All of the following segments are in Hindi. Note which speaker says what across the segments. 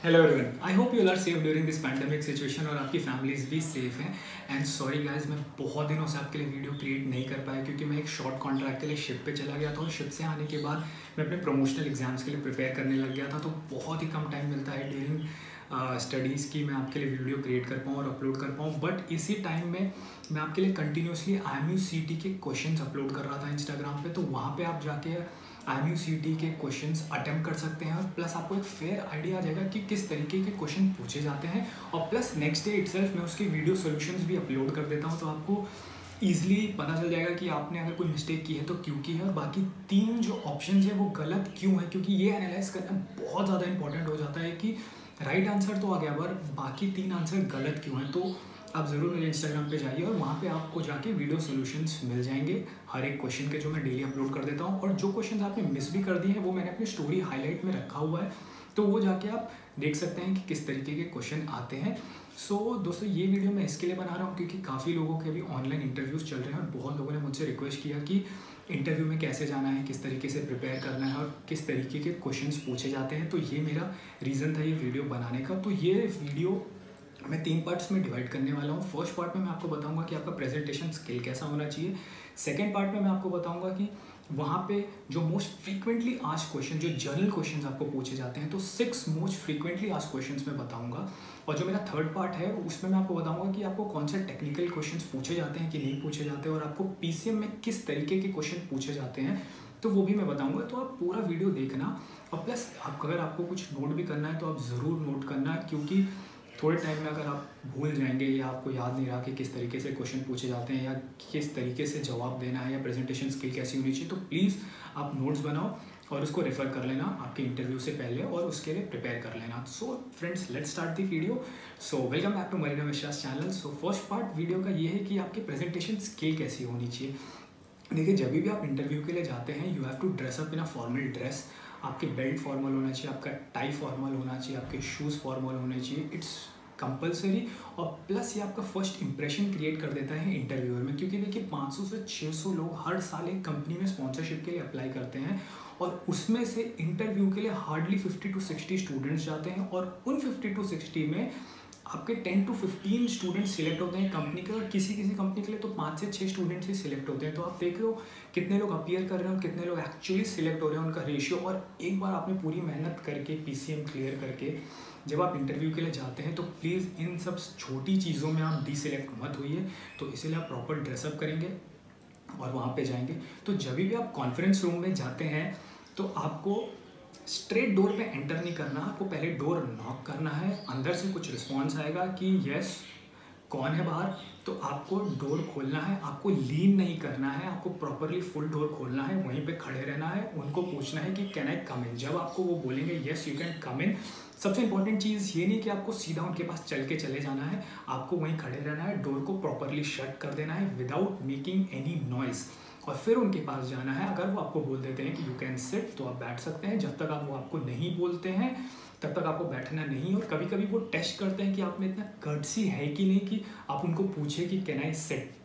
Speaker 1: Hello everyone, I hope you are safe during this pandemic situation और आपकी फैमिलीज भी सेफ हैं। एंड सॉरी गाइस, मैं बहुत दिनों से आपके लिए वीडियो क्रिएट नहीं कर पाया क्योंकि मैं एक शॉर्ट कॉन्ट्रैक्ट के लिए शिप पे चला गया था और शिप से आने के बाद मैं अपने प्रमोशनल एग्जाम्स के लिए प्रिपेयर करने लग गया था। तो बहुत ही कम टाइम मिलता है ड्यूरिंग स्टडीज़ की मैं आपके लिए वीडियो क्रिएट कर पाऊँ और अपलोड कर पाऊँ। बट इसी टाइम में मैं आपके लिए कंटिन्यूसली IMUCT के क्वेश्चन अपलोड कर रहा था इंस्टाग्राम पे। तो वहाँ पे आप जाके IMUCT के क्वेश्चंस अटेम्प्ट कर सकते हैं और प्लस आपको एक फेयर आइडिया आ जाएगा कि किस तरीके के क्वेश्चन पूछे जाते हैं। और प्लस नेक्स्ट डे इटसेल्फ मैं उसके वीडियो सॉल्यूशंस भी अपलोड कर देता हूँ, तो आपको ईजिली पता चल जाएगा कि आपने अगर कोई मिस्टेक की है तो क्यों की है और बाकी 3 जो ऑप्शन है वो गलत क्यों है, क्योंकि ये एनालाइज करना बहुत ज़्यादा इंपॉर्टेंट हो जाता है कि राइट आंसर तो आ गया पर बाकी 3 आंसर गलत क्यों हैं। तो आप ज़रूर मेरे इंस्टाग्राम पे जाइए और वहाँ पे आपको जाके वीडियो सॉल्यूशंस मिल जाएंगे हर एक क्वेश्चन के, जो मैं डेली अपलोड कर देता हूँ। और जो क्वेश्चन आपने मिस भी कर दिए हैं वो मैंने अपनी स्टोरी हाईलाइट में रखा हुआ है, तो वो जाके आप देख सकते हैं कि किस तरीके के क्वेश्चन आते हैं। सो दोस्तों, ये वीडियो मैं इसके लिए बना रहा हूँ क्योंकि काफ़ी लोगों के अभी ऑनलाइन इंटरव्यूज़ चल रहे हैं और बहुत लोगों ने मुझसे रिक्वेस्ट किया कि इंटरव्यू में कैसे जाना है, किस तरीके से प्रिपेयर करना है और किस तरीके के क्वेश्चंस पूछे जाते हैं। तो ये मेरा रीज़न था ये वीडियो बनाने का। तो ये वीडियो मैं 3 पार्ट्स में डिवाइड करने वाला हूँ। फर्स्ट पार्ट में मैं आपको बताऊंगा कि आपका प्रेजेंटेशन स्किल कैसा होना चाहिए। सेकंड पार्ट में मैं आपको बताऊंगा कि वहाँ पे जो मोस्ट फ्रीक्वेंटली आस्क्ड क्वेश्चन, जो जनरल क्वेश्चंस आपको पूछे जाते हैं, तो 6 मोस्ट फ्रीक्वेंटली आस्क्ड क्वेश्चंस मैं बताऊंगा। और जो मेरा थर्ड पार्ट है उसमें मैं आपको बताऊंगा कि आपको कौन से टेक्निकल क्वेश्चंस पूछे जाते हैं कि नहीं पूछे जाते और आपको PCM में किस तरीके के क्वेश्चन पूछे जाते हैं, तो वो भी मैं बताऊँगा। तो आप पूरा वीडियो देखना और प्लस अगर आपको कुछ नोट भी करना है तो आप ज़रूर नोट करना, क्योंकि थोड़े टाइम में अगर आप भूल जाएंगे या आपको याद नहीं रहा कि किस तरीके से क्वेश्चन पूछे जाते हैं या किस तरीके से जवाब देना है या प्रेजेंटेशन स्किल कैसी होनी चाहिए, तो प्लीज़ आप नोट्स बनाओ और उसको रेफर कर लेना आपके इंटरव्यू से पहले और उसके लिए प्रिपेयर कर लेना। So friends, let's start the video. So welcome back to Marina Mishra channel. So first part video का ये है कि आपके प्रेजेंटेशन स्किल कैसी होनी चाहिए। देखिए, जब भी आप इंटरव्यू के लिए जाते हैं you have to dress up in a formal dress. आपके बेल्ट फॉर्मल होना चाहिए, आपका टाई फॉर्मल होना चाहिए, आपके शूज़ फॉर्मल होने चाहिए। It's compulsory. और प्लस ये आपका फर्स्ट इंप्रेशन क्रिएट कर देता है इंटरव्यूअर में, क्योंकि देखिए 500 से 600 लोग हर साल एक कंपनी में स्पॉन्सरशिप के लिए अप्लाई करते हैं और उसमें से इंटरव्यू के लिए हार्डली 50 to 60 स्टूडेंट्स जाते हैं और उन 50 to 60 में आपके 10 to 15 स्टूडेंट्स सिलेक्ट होते हैं कंपनी के, और किसी किसी कंपनी के लिए तो 5 से 6 स्टूडेंट्स ही सिलेक्ट होते हैं। तो आप देख रहे हो कितने लोग अपीयर कर रहे हैं और कितने लोग एक्चुअली सिलेक्ट हो रहे हैं, उनका रेशियो। और एक बार आपने पूरी मेहनत करके PCM क्लियर करके जब आप इंटरव्यू के लिए जाते हैं तो प्लीज़ इन सब छोटी चीज़ों में आप डिसिलेक्ट मत होइए। तो इसीलिए आप प्रॉपर ड्रेसअप करेंगे और वहाँ पे जाएंगे। तो जब भी आप कॉन्फ्रेंस रूम में जाते हैं तो आपको स्ट्रेट डोर पे एंटर नहीं करना, आपको पहले डोर नॉक करना है। अंदर से कुछ रिस्पॉन्स आएगा कि यस कौन है बाहर, तो आपको डोर खोलना है। आपको लीन नहीं करना है, आपको प्रॉपरली फुल डोर खोलना है, वहीं पे खड़े रहना है। उनको पूछना है कि कैन आई कम इन। जब आपको वो बोलेंगे यस यू कैन कम इन, सबसे इंपॉर्टेंट चीज़ ये नहीं कि आपको सीधा उनके पास चल के चले जाना है, आपको वहीं खड़े रहना है, डोर को प्रॉपरली शट कर देना है विदाउट मेकिंग एनी नॉइज़ और फिर उनके पास जाना है। अगर वो आपको बोल देते हैं कि यू कैन सिट तो आप बैठ सकते हैं। जब तक आप वो आपको नहीं बोलते हैं तब तक आपको बैठना नहीं। और कभी कभी वो टेस्ट करते हैं कि आप में इतना कर्टसी है कि नहीं कि आप उनको पूछे कि कैन आई सिट।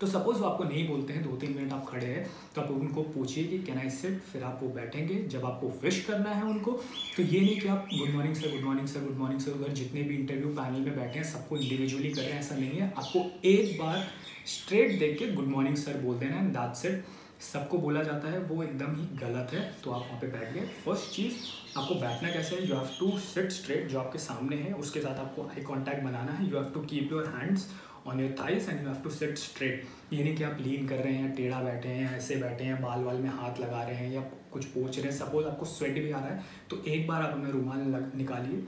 Speaker 1: तो सपोज़ वो आपको नहीं बोलते हैं, 2-3 मिनट आप खड़े हैं, तो आप उनको पूछिए कि कैन आई सिट, फिर आप वो बैठेंगे। जब आपको विश करना है उनको, तो ये नहीं कि आप good morning sir, good morning sir, good morning sir, उधर जितने भी इंटरव्यू पैनल में बैठे हैं सबको इंडिविजुअली कर रहे हैं, ऐसा नहीं है। आपको एक बार स्ट्रेट देख के गुड मॉर्निंग सर बोल देना है, दैट्स इट। सबको बोला जाता है वो एकदम ही गलत है। तो आप वहाँ पे बैठ गए। फर्स्ट चीज़, आपको बैठना कैसे है, you have to sit straight. जो आपके सामने है उसके साथ आपको आई कांटेक्ट बनाना है। You have to keep your hands on your thighs and you have to sit straight. ये नहीं कि आप लीन कर रहे हैं, टेढ़ा बैठे हैं, ऐसे बैठे हैं, बाल वाल में हाथ लगा रहे हैं या कुछ पोंछ रहे हैं। सपोज आपको स्वेट भी आ रहा है तो एक बार आप अपना रुमाल निकालिए,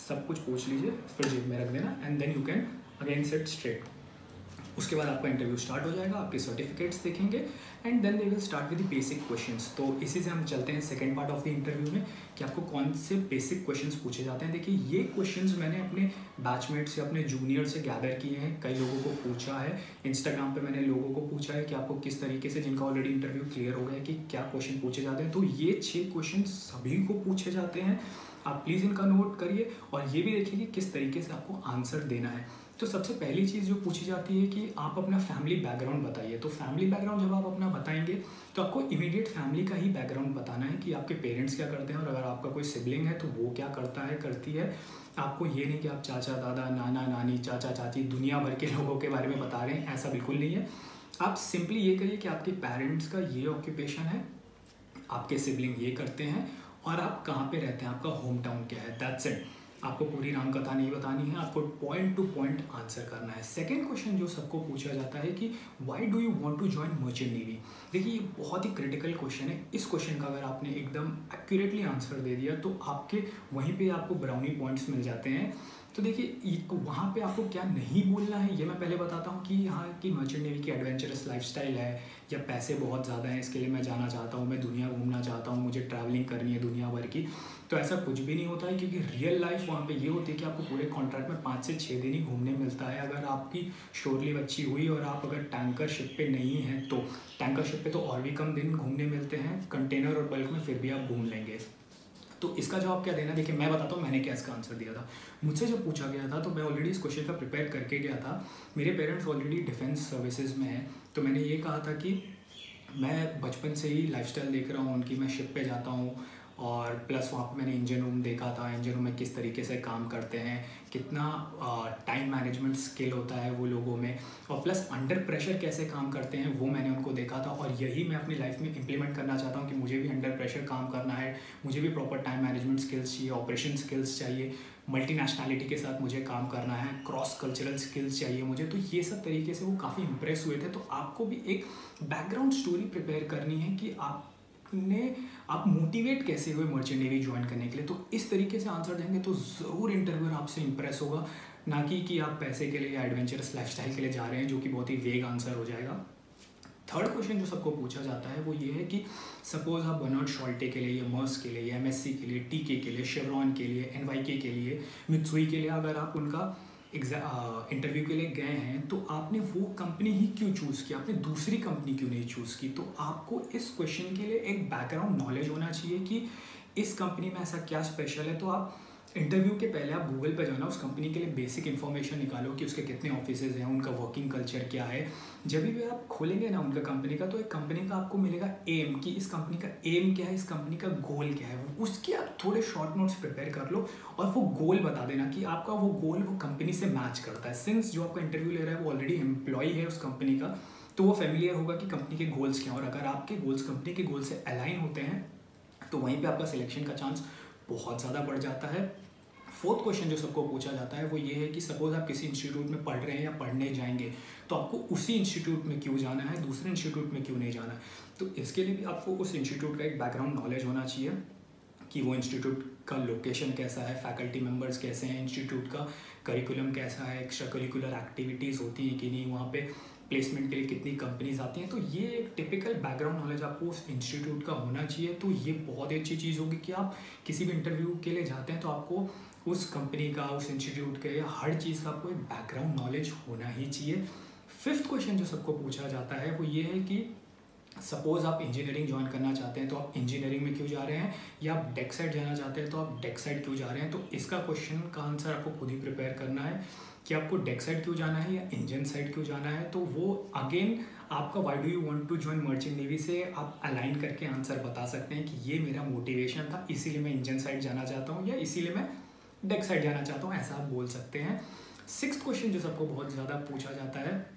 Speaker 1: सब कुछ पोंछ लीजिए, फिर जेब में रख देना and then you can again sit straight. उसके बाद आपका इंटरव्यू स्टार्ट हो जाएगा, आपके सर्टिफिकेट्स देखेंगे and then they will start with the basic questions. तो इसी से हम चलते हैं second part of the interview में कि आपको कौन से बेसिक क्वेश्चंस पूछे जाते हैं। देखिए, ये क्वेश्चंस मैंने अपने बैचमेट से, अपने जूनियर से गैदर किए हैं। कई लोगों को पूछा है, इंस्टाग्राम पे मैंने लोगों को पूछा है कि आपको किस तरीके से, जिनका ऑलरेडी इंटरव्यू क्लियर हो गया है, कि क्या क्वेश्चन पूछे जाते हैं। तो ये 6 क्वेश्चन सभी को पूछे जाते हैं आप प्लीज़ इनका नोट करिए और ये भी देखिए कि किस तरीके से आपको आंसर देना है। तो सबसे पहली चीज़ जो पूछी जाती है कि आप अपना फैमिली बैकग्राउंड बताइए। तो फैमिली बैकग्राउंड जब आप अपना बताएंगे तो आपको इमीडिएट फैमिली का ही बैकग्राउंड बताना है कि आपके पेरेंट्स क्या करते हैं, और अगर आपका कोई सिबलिंग है तो वो क्या करता है, करती है। आपको ये नहीं कि आप चाचा दादा नाना नानी चाचा चाची दुनिया भर के लोगों के बारे में बता रहे हैं, ऐसा बिल्कुल नहीं है। आप सिंपली ये करिए कि आपके पेरेंट्स का ये ऑक्यूपेशन है, आपके सिबलिंग ये करते हैं, और आप कहाँ पे रहते हैं, आपका होम टाउन क्या है, दैट्स इट। आपको पूरी राम कथा नहीं बतानी है, आपको पॉइंट टू पॉइंट आंसर करना है। सेकंड क्वेश्चन जो सबको पूछा जाता है कि why do you want to join merchant navy. देखिए ये बहुत ही क्रिटिकल क्वेश्चन है। इस क्वेश्चन का अगर आपने एकदम एक्यूरेटली आंसर दे दिया तो आपके वहीं पे आपको ब्राउनी पॉइंट्स मिल जाते हैं। तो देखिए वहाँ पे आपको क्या नहीं बोलना है ये मैं पहले बताता हूँ कि यहाँ की मर्चेंट नेवी की एडवेंचरस लाइफस्टाइल है, या पैसे बहुत ज़्यादा हैं इसके लिए मैं जाना चाहता हूँ, मैं दुनिया घूमना चाहता हूँ, मुझे ट्रैवलिंग करनी है दुनिया भर की। तो ऐसा कुछ भी नहीं होता है, क्योंकि रियल लाइफ वहाँ पे ये होती है कि आपको पूरे कॉन्ट्रैक्ट में 5 से 6 दिन ही घूमने मिलता है। अगर आपकी शोर लीव अच्छी हुई और आप अगर टैंकर शिप पे नहीं हैं तो टैंकर शिप पे तो और भी कम दिन घूमने मिलते हैं, कंटेनर और बल्क में फिर भी आप घूम लेंगे। तो इसका जवाब क्या देना, देखिए मैं बताता हूँ मैंने क्या इसका आंसर दिया था। मुझसे जब पूछा गया था तो मैं ऑलरेडी इस क्वेश्चन का प्रिपेयर करके गया था। मेरे पेरेंट्स ऑलरेडी डिफेंस सर्विसेज में हैं, तो मैंने ये कहा था कि मैं बचपन से ही लाइफस्टाइल देख रहा हूँ उनकी, मैं शिप पे जाता हूँ, और प्लस वहाँ पे मैंने इंजन रूम देखा था, इंजन रूम में किस तरीके से काम करते हैं, कितना टाइम मैनेजमेंट स्किल होता है वो लोगों में, और प्लस अंडर प्रेशर कैसे काम करते हैं वो मैंने उनको देखा था। और यही मैं अपनी लाइफ में इम्प्लीमेंट करना चाहता हूँ कि मुझे भी अंडर प्रेशर काम करना है, मुझे भी प्रॉपर टाइम मैनेजमेंट स्किल्स चाहिए, ऑपरेशन स्किल्स चाहिए, मल्टीनेशनलिटी के साथ मुझे काम करना है, क्रॉस कल्चरल स्किल्स चाहिए मुझे। तो ये सब तरीके से वो काफ़ी इंप्रेस हुए थे। तो आपको भी एक बैकग्राउंड स्टोरी प्रिपेयर करनी है कि आप मोटिवेट कैसे हुए मर्चेंट नेवी ज्वाइन करने के लिए। तो इस तरीके से आंसर देंगे तो ज़रूर इंटरव्यूअर आपसे इंप्रेस होगा, ना कि आप पैसे के लिए या एडवेंचरस लाइफस्टाइल के लिए जा रहे हैं, जो कि बहुत ही वेग आंसर हो जाएगा। थर्ड क्वेश्चन जो सबको पूछा जाता है वो ये है कि सपोज आप बर्नार्ड शॉल्टे के लिए, या मर्स के लिए, या एमएससी के लिए, टीके के लिए, शेवरॉन के लिए, एनवाईके के लिए, मित्सुई के लिए अगर आप उनका इंटरव्यू के लिए गए हैं तो आपने वो कंपनी ही क्यों चूज़ की, आपने दूसरी कंपनी क्यों नहीं चूज़ की। तो आपको इस क्वेश्चन के लिए एक बैकग्राउंड नॉलेज होना चाहिए कि इस कंपनी में ऐसा क्या स्पेशल है। तो आप इंटरव्यू के पहले आप गूगल पे जाना, उस कंपनी के लिए बेसिक इन्फॉर्मेशन निकालो कि उसके कितने ऑफिसेज हैं, उनका वर्किंग कल्चर क्या है। जब भी आप खोलेंगे ना उनका कंपनी का, तो एक कंपनी का आपको मिलेगा एम, कि इस कंपनी का एम क्या है, इस कंपनी का गोल क्या है। उसके आप थोड़े शॉर्ट नोट्स प्रिपेयर कर लो और वो गोल बता देना कि आपका वो गोल वो कंपनी से मैच करता है। सिंस जो आपका इंटरव्यू ले रहा है वो ऑलरेडी एम्प्लॉय है उस कंपनी का, तो वो फेमिलियर होगा कि कंपनी के गोल्स क्या हैं, और अगर आपके गोल्स कंपनी के गोल से अलाइन होते हैं तो वहीं पर आपका सिलेक्शन का चांस बहुत ज़्यादा बढ़ जाता है। फोर्थ क्वेश्चन जो सबको पूछा जाता है वो ये है कि सपोज आप किसी इंस्टीट्यूट में पढ़ रहे हैं या पढ़ने जाएंगे, तो आपको उसी इंस्टीट्यूट में क्यों जाना है, दूसरे इंस्टीट्यूट में क्यों नहीं जाना है। तो इसके लिए भी आपको उस इंस्टीट्यूट का एक बैकग्राउंड नॉलेज होना चाहिए कि वो इंस्टीट्यूट का लोकेशन कैसा है, फैकल्टी मेंबर्स कैसे हैं, इंस्टीट्यूट का करिकुलम कैसा है, एक्स्ट्रा करिकुलर एक्टिविटीज़ होती हैं कि नहीं, वहाँ पे प्लेसमेंट के लिए कितनी कंपनीज आती हैं। तो ये एक टिपिकल बैकग्राउंड नॉलेज आपको उस इंस्टीट्यूट का होना चाहिए। तो ये बहुत ही अच्छी चीज़ होगी कि आप किसी भी इंटरव्यू के लिए जाते हैं तो आपको उस कंपनी का, उस इंस्टीट्यूट के, हर चीज़ का आपको एक बैकग्राउंड नॉलेज होना ही चाहिए। फिफ्थ क्वेश्चन जो सबको पूछा जाता है वो ये है कि सपोज आप इंजीनियरिंग ज्वाइन करना चाहते हैं तो आप इंजीनियरिंग में क्यों जा रहे हैं, या आप डेक साइड जाना चाहते हैं तो आप डेक साइड क्यों जा रहे हैं। तो इसका क्वेश्चन का आंसर आपको खुद ही प्रिपेयर करना है कि आपको डेक साइड क्यों जाना है या इंजन साइड क्यों जाना है। तो वो अगेन आपका why do you want to join merchant navy से आप अलाइन करके आंसर बता सकते हैं कि ये मेरा मोटिवेशन था, इसीलिए मैं इंजन साइड जाना चाहता हूँ, या इसीलिए मैं डेक साइड जाना चाहता हूँ, ऐसा आप बोल सकते हैं। सिक्स्थ क्वेश्चन जो सबको बहुत ज़्यादा पूछा जाता है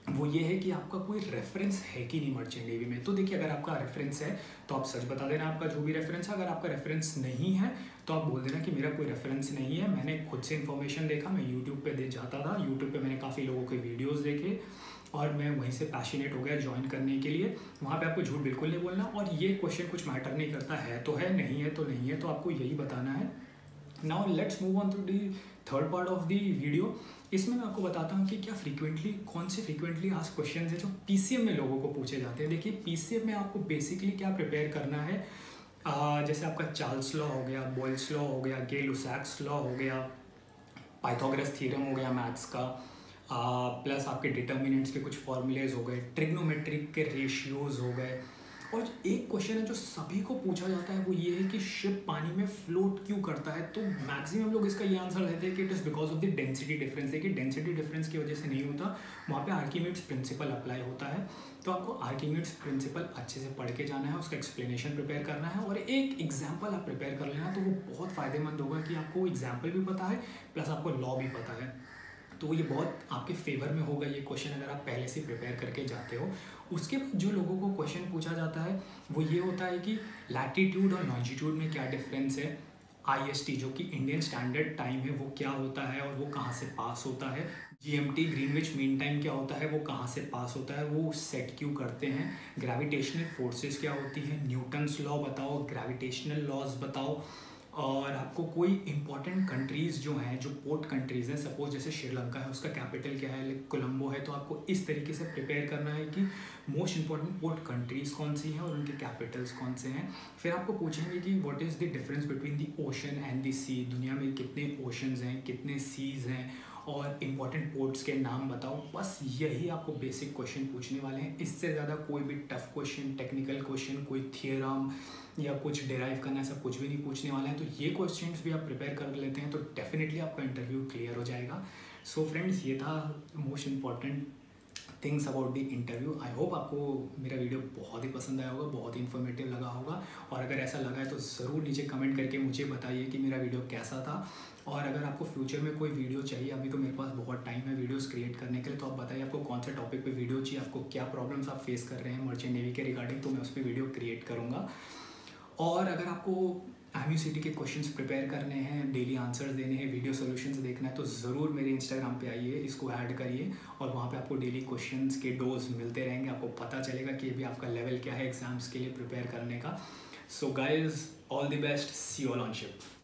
Speaker 1: वो ये है कि आपका कोई रेफरेंस है कि नहीं मर्चेंट नेवी में। तो देखिए अगर आपका रेफरेंस है तो आप सच बता देना आपका जो भी रेफरेंस है। अगर आपका रेफरेंस नहीं है तो आप बोल देना कि मेरा कोई रेफरेंस नहीं है, मैंने खुद से इन्फॉर्मेशन देखा, मैं यूट्यूब पे जाता था, यूट्यूब पे मैंने काफ़ी लोगों के वीडियोज़ देखे और मैं वहीं से पैशनेट हो गया ज्वाइन करने के लिए। वहाँ पे आपको झूठ बिल्कुल नहीं बोलना, और ये क्वेश्चन कुछ मैटर नहीं करता, है तो है, नहीं है तो नहीं है, तो आपको यही बताना है। Now let's move on to the third part of the video. इसमें मैं आपको बताता हूँ कि क्या कौन से फ्रीक्वेंटली आस्क्ड क्वेश्चन है जो पीसीएम में लोगों को पूछे जाते हैं। देखिए पीसीएम में आपको बेसिकली क्या प्रिपेयर करना है, जैसे आपका चार्ल्स लॉ हो गया, बॉयल्स लॉ हो गया, गे-लुसाक्स लॉ हो गया, पाइथागोरस थ्योरम हो गया मैथ्स का, प्लस आपके डिटर्मिनेंट्स के कुछ फॉर्मूलेज हो गए, ट्रिग्नोमेट्रिक के रेशियोज हो गए, और एक क्वेश्चन है जो सभी को पूछा जाता है, वो ये है कि शिप पानी में फ्लोट क्यों करता है। तो मैक्सिमम लोग इसका ये आंसर देते हैं कि it is because of the density difference. है कि डेंसिटी डिफरेंस की वजह से नहीं होता, वहाँ पे आर्किमिडीज प्रिंसिपल अप्लाई होता है। तो आपको आर्किमिडीज प्रिंसिपल अच्छे से पढ़ के जाना है, उसका एक्सप्लेनेशन प्रिपेयर करना है, और एक एग्जाम्पल आप प्रिपेयर कर लेना, तो वो बहुत फ़ायदेमंद होगा कि आपको एग्जाम्पल भी पता है प्लस आपको लॉ भी पता है। तो ये बहुत आपके फेवर में होगा ये क्वेश्चन अगर आप पहले से प्रिपेयर करके जाते हो। उसके बाद जो लोगों को क्वेश्चन पूछा जाता है वो ये होता है कि लैटिट्यूड और लॉन्जिट्यूड में क्या डिफरेंस है। IST जो कि इंडियन स्टैंडर्ड टाइम है वो क्या होता है और वो कहाँ से पास होता है। GMT ग्रीनविच मीन टाइम क्या होता है, वो कहाँ से पास होता है, वो सेट क्यों करते हैं। ग्रेविटेशनल फोर्सेस क्या होती हैं, न्यूटन्स लॉ बताओ, ग्रेविटेशनल लॉज बताओ। और आपको कोई इंपॉर्टेंट कंट्रीज़ जो हैं, जो पोर्ट कंट्रीज़ हैं, सपोज जैसे श्रीलंका है उसका कैपिटल क्या है, लाइक कोलंबो है, तो आपको इस तरीके से प्रिपेयर करना है कि मोस्ट इंपॉर्टेंट पोर्ट कंट्रीज़ कौन सी हैं और उनके कैपिटल्स कौन से हैं। फिर आपको पूछेंगे कि what is the difference between the ocean and the sea, दुनिया में कितने ओशंस हैं, कितने सीज़ हैं, और इम्पॉर्टेंट पोर्ट्स के नाम बताओ। बस यही आपको बेसिक क्वेश्चन पूछने वाले हैं। इससे ज़्यादा कोई भी टफ क्वेश्चन, टेक्निकल क्वेश्चन, कोई थियरम या कुछ डिराइव करना, ऐसा कुछ भी नहीं पूछने वाले हैं। तो ये क्वेश्चंस भी आप प्रिपेयर कर लेते हैं तो डेफिनेटली आपका इंटरव्यू क्लियर हो जाएगा। सो फ्रेंड्स, ये था most important things about the interview. I hope आपको मेरा वीडियो बहुत ही पसंद आया होगा, बहुत ही इन्फॉर्मेटिव लगा होगा, और अगर ऐसा लगा है तो ज़रूर नीचे कमेंट करके मुझे बताइए कि मेरा वीडियो कैसा था। और अगर आपको फ्यूचर में कोई वीडियो चाहिए, अभी तो मेरे पास बहुत टाइम है वीडियोस क्रिएट करने के लिए, तो आप बताइए आपको कौन सा टॉपिक पे वीडियो चाहिए, आपको क्या प्रॉब्लम्स आप फेस कर रहे हैं मर्चेंट नेवी के रिगार्डिंग, तो मैं उस पर वीडियो क्रिएट करूँगा। और अगर आपको IMUCT के क्वेश्चंस प्रिपेयर करने हैं, डेली आंसर्स देने हैं, वीडियो सॉल्यूशंस देखना है, तो ज़रूर मेरे इंस्टाग्राम पे आइए, इसको ऐड करिए, और वहाँ पे आपको डेली क्वेश्चंस के डोज मिलते रहेंगे। आपको पता चलेगा कि अभी आपका लेवल क्या है एग्जाम्स के लिए प्रिपेयर करने का। So guys, all the best, see you all on ship.